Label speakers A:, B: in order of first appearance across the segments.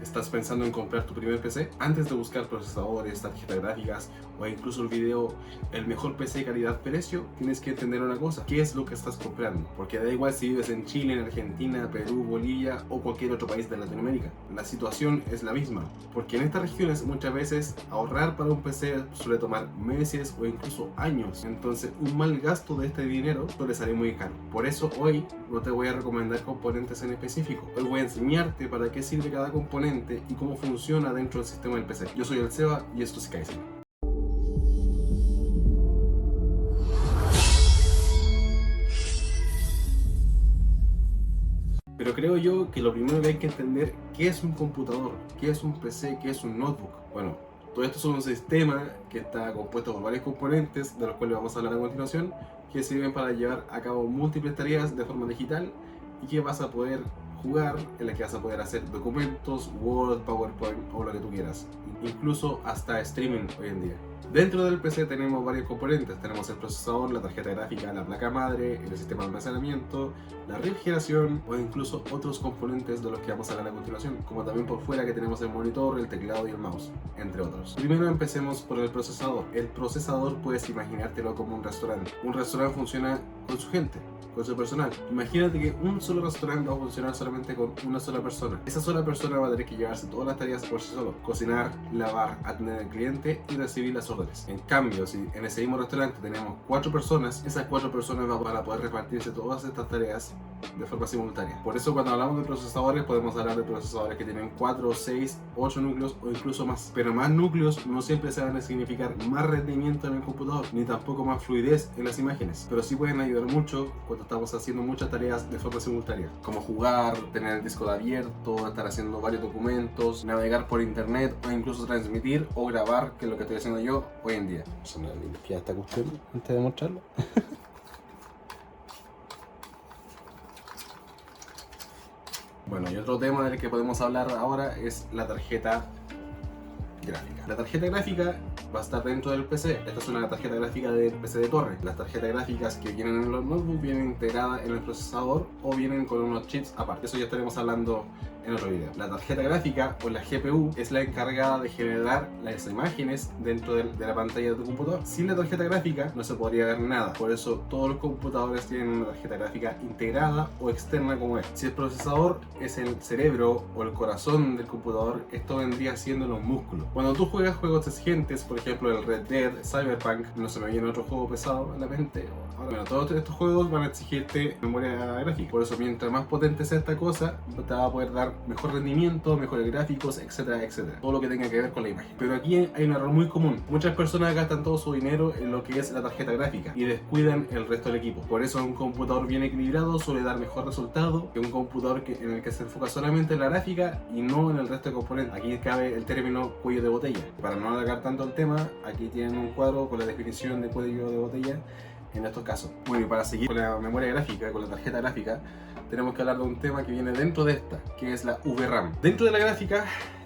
A: ¿Estás pensando en comprar tu primer PC? Antes de buscar procesadores, tarjetas gráficas o incluso el mejor PC de calidad-precio, tienes que entender una cosa: ¿qué es lo que estás comprando? Porque da igual si vives en Chile, en Argentina, Perú, Bolivia o cualquier otro país de Latinoamérica. La situación es la misma, porque en estas regiones muchas veces ahorrar para un PC suele tomar meses o incluso años. Entonces un mal gasto de este dinero suele salir muy caro. Por eso hoy no te voy a recomendar componentes en específico. Hoy voy a enseñarte para qué sirve cada componente y cómo funciona dentro del sistema del PC. Yo soy el Seba y esto es Kaizen. Pero creo yo que lo primero que hay que entender: ¿qué es un computador? ¿Qué es un PC? ¿Qué es un notebook? Bueno, todo esto es un sistema que está compuesto por varios componentes, de los cuales vamos a hablar a continuación, que sirven para llevar a cabo múltiples tareas de forma digital y que vas a poder jugar, en la que vas a poder hacer documentos, Word, PowerPoint o lo que tú quieras, incluso hasta streaming hoy en día. Dentro del PC tenemos varios componentes: tenemos el procesador, la tarjeta gráfica, la placa madre, el sistema de almacenamiento, la refrigeración o incluso otros componentes de los que vamos a hablar a continuación, como también por fuera que tenemos el monitor, el teclado y el mouse, entre otros. Primero empecemos por el procesador. El procesador puedes imaginártelo como un restaurante. Un restaurante funciona con su gente, con su personal. Imagínate que un solo restaurante va a funcionar solamente con una sola persona. Esa sola persona va a tener que llevarse todas las tareas por sí solo: cocinar, lavar, atender al cliente y recibir las órdenes. En cambio, si en ese mismo restaurante tenemos 4 personas, esas 4 personas van a poder repartirse todas estas tareas de forma simultánea. Por eso cuando hablamos de procesadores podemos hablar de procesadores que tienen 4, 6, 8 núcleos o incluso más. Pero más núcleos no siempre se van a significar más rendimiento en el computador, ni tampoco más fluidez en las imágenes, pero sí pueden ayudar mucho cuando estamos haciendo muchas tareas de forma simultánea, como jugar, tener el disco abierto, estar haciendo varios documentos, navegar por internet o incluso transmitir o grabar, que es lo que estoy haciendo yo hoy en día. Vamos a limpiar esta cuestión antes de mostrarlo. Bueno, y otro tema del que podemos hablar ahora es la tarjeta gráfica. La tarjeta gráfica va a estar dentro del PC. Esta es una tarjeta gráfica del PC de torre. Las tarjetas gráficas que vienen en los notebooks vienen integradas en el procesador o vienen con unos chips aparte. Eso ya estaremos hablando en otro video. La tarjeta gráfica o la GPU es la encargada de generar las imágenes dentro de la pantalla de tu computador. Sin la tarjeta gráfica no se podría ver nada. Por eso todos los computadores tienen una tarjeta gráfica integrada o externa como es. Si el procesador es el cerebro o el corazón del computador, esto vendría siendo los músculos. Cuando tú juegas juegos exigentes, por ejemplo el Red Dead, Cyberpunk, no se me viene otro juego pesado en la mente. Bueno, todos estos juegos van a exigirte memoria gráfica. Por eso mientras más potente sea esta cosa, te va a poder dar mejor rendimiento, mejores gráficos, etcétera, etcétera. Todo lo que tenga que ver con la imagen. Pero aquí hay un error muy común. Muchas personas gastan todo su dinero en lo que es la tarjeta gráfica y descuidan el resto del equipo. Por eso un computador bien equilibrado suele dar mejor resultado que un computador en el que se enfoca solamente en la gráfica y no en el resto de componentes. Aquí cabe el término cuello de botella. Para no alargar tanto el tema, aquí tienen un cuadro con la definición de cuello de botella en estos casos. Bueno, y para seguir con la memoria gráfica, con la tarjeta gráfica, tenemos que hablar de un tema que viene dentro de esta, que es la VRAM. Dentro de la gráfica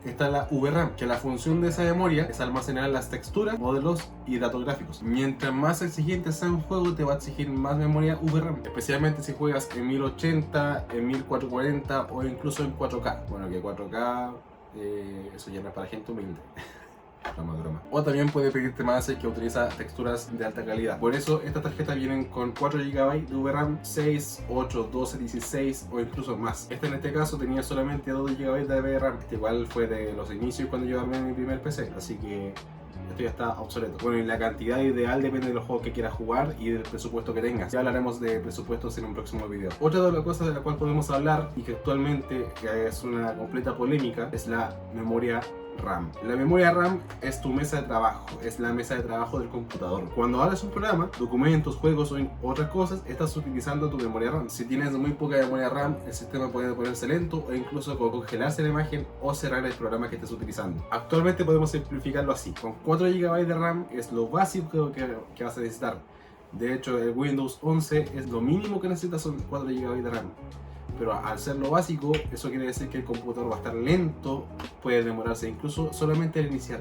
A: está la VRAM, que la función de esa memoria es almacenar las texturas, modelos y datos gráficos. Mientras más exigente sea un juego, te va a exigir más memoria VRAM, especialmente si juegas en 1080, en 1440 o incluso en 4K. Bueno, que 4K, eso ya no es para gente humilde. Broma. O también puede pedirte más que utiliza texturas de alta calidad. Por eso estas tarjetas vienen con 4 GB de VRAM, 6, 8, 12, 16 o incluso más. Esta en este caso tenía solamente 2 GB de VRAM. Este igual fue de los inicios cuando yo armé mi primer PC, así que esto ya está obsoleto. Bueno, y la cantidad ideal depende de los juegos que quieras jugar y del presupuesto que tengas. Ya hablaremos de presupuestos en un próximo video. Otra de las cosas de la cual podemos hablar y que actualmente es una completa polémica es la memoria RAM. La memoria RAM es tu mesa de trabajo, es la mesa de trabajo del computador. Cuando abres un programa, documentos, juegos o otras cosas, estás utilizando tu memoria RAM. Si tienes muy poca memoria RAM, el sistema puede ponerse lento o incluso congelarse la imagen o cerrar el programa que estés utilizando. Actualmente podemos simplificarlo así: con 4 GB de RAM es lo básico que vas a necesitar. De hecho, el Windows 11 es lo mínimo que necesitas, son 4 GB de RAM. Pero al ser lo básico, eso quiere decir que el computador va a estar lento, puede demorarse incluso solamente al iniciar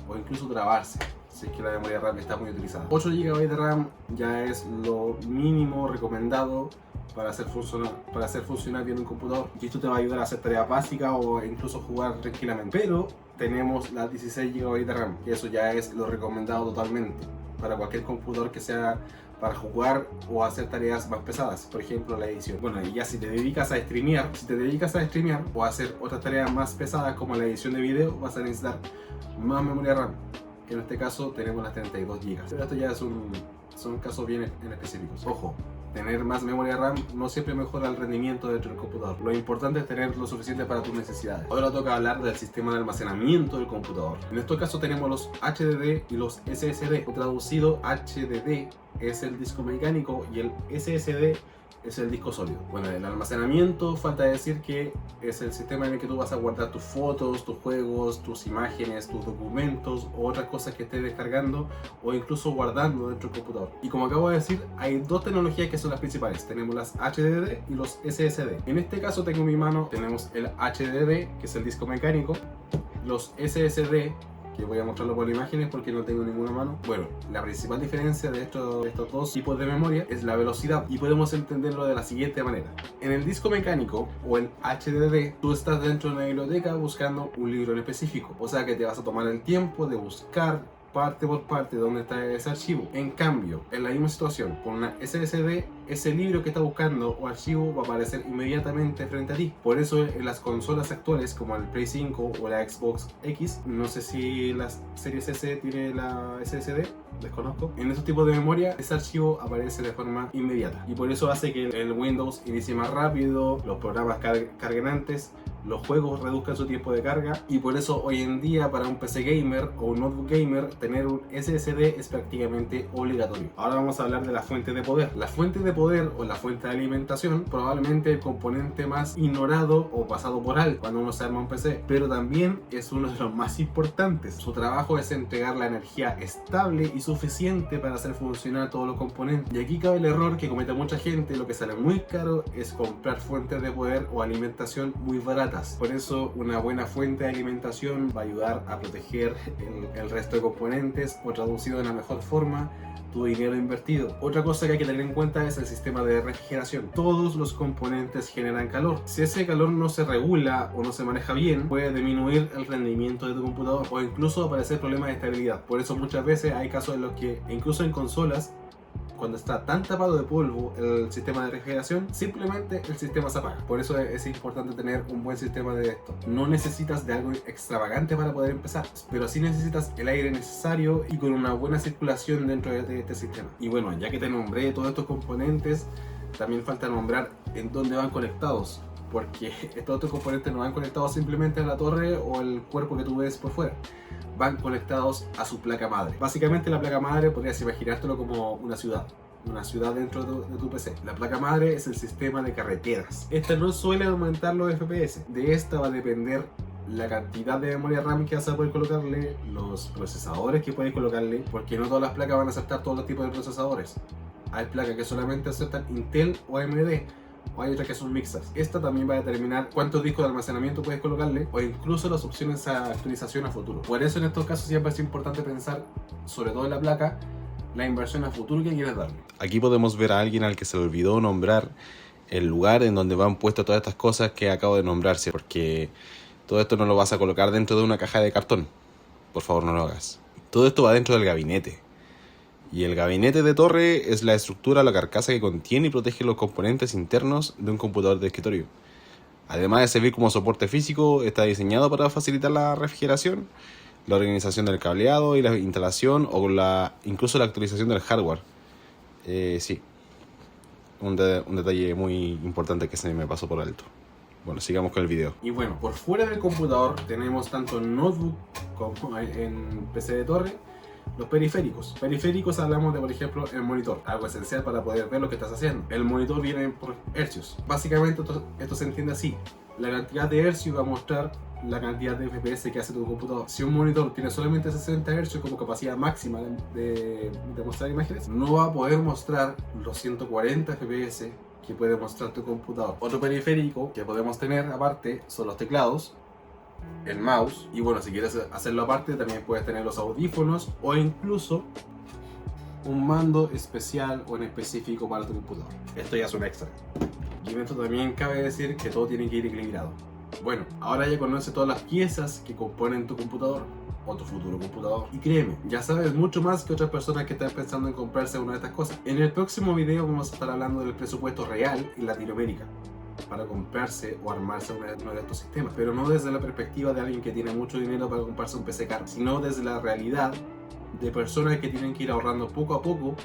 A: o incluso trabarse si es que la memoria RAM está muy utilizada. 8 GB de RAM ya es lo mínimo recomendado para hacer funcionar bien un computador. Y esto te va a ayudar a hacer tareas básicas o incluso jugar tranquilamente. Pero tenemos las 16 GB de RAM, que eso ya es lo recomendado totalmente para cualquier computador que sea para jugar o hacer tareas más pesadas, por ejemplo la edición. Bueno, y ya si te dedicas a streamear, o a hacer otras tareas más pesadas como la edición de video, vas a necesitar más memoria RAM, que en este caso tenemos las 32 GB. Pero esto ya son casos bien en específicos. Ojo, tener más memoria RAM no siempre mejora el rendimiento dentro del computador. Lo importante es tener lo suficiente para tus necesidades. Ahora toca hablar del sistema de almacenamiento del computador. En este caso tenemos los HDD y los SSD. O traducido, HDD es el disco mecánico y el SSD es el disco sólido. Bueno, el almacenamiento, falta decir que es el sistema en el que tú vas a guardar tus fotos, tus juegos, tus imágenes, tus documentos o otras cosas que estés descargando o incluso guardando dentro del computador. Y como acabo de decir, hay dos tecnologías que son las principales. Tenemos las HDD y los SSD. En este caso tengo en mi mano, tenemos el HDD, que es el disco mecánico, los SSD, que voy a mostrarlo por imágenes porque no tengo ninguna mano. Bueno, la principal diferencia de estos dos tipos de memoria es la velocidad, y podemos entenderlo de la siguiente manera. En el disco mecánico o el HDD, tú estás dentro de una biblioteca buscando un libro en específico, o sea que te vas a tomar el tiempo de buscar parte por parte dónde está ese archivo. En cambio, en la misma situación, con una SSD, ese libro que está buscando o archivo va a aparecer inmediatamente frente a ti. Por eso en las consolas actuales como el Play 5 o la Xbox X, no sé si la Series S tiene la SSD, desconozco, en esos tipos de memoria ese archivo aparece de forma inmediata, y por eso hace que el Windows inicie más rápido, los programas carguen antes, los juegos reduzcan su tiempo de carga, y por eso hoy en día para un PC gamer o un notebook gamer tener un SSD es prácticamente obligatorio. Ahora vamos a hablar de la fuente de poder. La fuente de poder o la fuente de alimentación, probablemente el componente más ignorado o pasado por alto cuando uno se arma un PC, pero también es uno de los más importantes. Su trabajo es entregar la energía estable y suficiente para hacer funcionar todos los componentes. Y aquí cabe el error que comete mucha gente: lo que sale muy caro es comprar fuentes de poder o alimentación muy baratas. Por eso una buena fuente de alimentación va a ayudar a proteger el resto de componentes, o traducido de la mejor forma, tu dinero invertido. Otra cosa que hay que tener en cuenta es el sistema de refrigeración. Todos los componentes generan calor. Si ese calor no se regula o no se maneja bien, puede disminuir el rendimiento de tu computador o incluso aparecer problemas de estabilidad. Por eso muchas veces hay casos en los que, incluso en consolas, cuando está tan tapado de polvo el sistema de refrigeración, simplemente el sistema se apaga. Por eso es importante tener un buen sistema de esto. No necesitas de algo extravagante para poder empezar, pero sí necesitas el aire necesario y con una buena circulación dentro de este sistema. Y bueno, ya que te nombré todos estos componentes, también falta nombrar en dónde van conectados, porque estos otros componentes no van conectados simplemente a la torre o el cuerpo que tú ves por fuera, van conectados a su placa madre. Básicamente la placa madre podrías imaginártelo como una ciudad dentro de tu PC. La placa madre es el sistema de carreteras. Esta no suele aumentar los FPS. De esta va a depender la cantidad de memoria RAM que vas a poder colocarle, los procesadores que puedes colocarle, porque no todas las placas van a aceptar todos los tipos de procesadores. Hay placas que solamente aceptan Intel o AMD, o hay otras que son mixtas. Esta también va a determinar cuántos discos de almacenamiento puedes colocarle o incluso las opciones a actualización a futuro. Por eso en estos casos siempre es importante pensar, sobre todo en la placa, la inversión a futuro que quieres darle.
B: Aquí podemos ver a alguien al que se le olvidó nombrar el lugar en donde van puestas todas estas cosas que acabo de nombrarse, porque todo esto no lo vas a colocar dentro de una caja de cartón. Por favor, no lo hagas. Todo esto va dentro del gabinete. Y el gabinete de torre es la estructura, la carcasa que contiene y protege los componentes internos de un computador de escritorio. Además de servir como soporte físico, está diseñado para facilitar la refrigeración, la organización del cableado y la instalación o incluso la actualización del hardware. Sí, un detalle muy importante que se me pasó por alto. Bueno, sigamos con el video.
A: Y bueno, por fuera del computador tenemos tanto en notebook como en PC de torre los periféricos. Periféricos hablamos de, por ejemplo, el monitor, algo esencial para poder ver lo que estás haciendo. El monitor viene por hercios. Básicamente esto se entiende así: la cantidad de hercios va a mostrar la cantidad de FPS que hace tu computador. Si un monitor tiene solamente 60 Hz como capacidad máxima de mostrar imágenes, no va a poder mostrar los 140 FPS que puede mostrar tu computador. Otro periférico que podemos tener aparte son los teclados, el mouse, y bueno, si quieres hacerlo aparte también puedes tener los audífonos o incluso un mando especial o en específico para tu computador. Esto ya es un extra. en esto también cabe decir que todo tiene que ir equilibrado. Bueno, ahora ya conoces todas las piezas que componen tu computador o tu futuro computador. Y créeme, ya sabes mucho más que otras personas que están pensando en comprarse una de estas cosas. En el próximo video vamos a estar hablando del presupuesto real en Latinoamérica para comprarse o armarse uno de estos sistemas, pero no desde la perspectiva de alguien que tiene mucho dinero para comprarse un PC caro, sino desde la realidad de personas que tienen que ir ahorrando poco a poco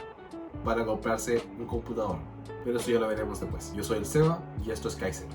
A: para comprarse un computador. Pero eso ya lo veremos después. Yo soy el Seba y esto es Kaiser.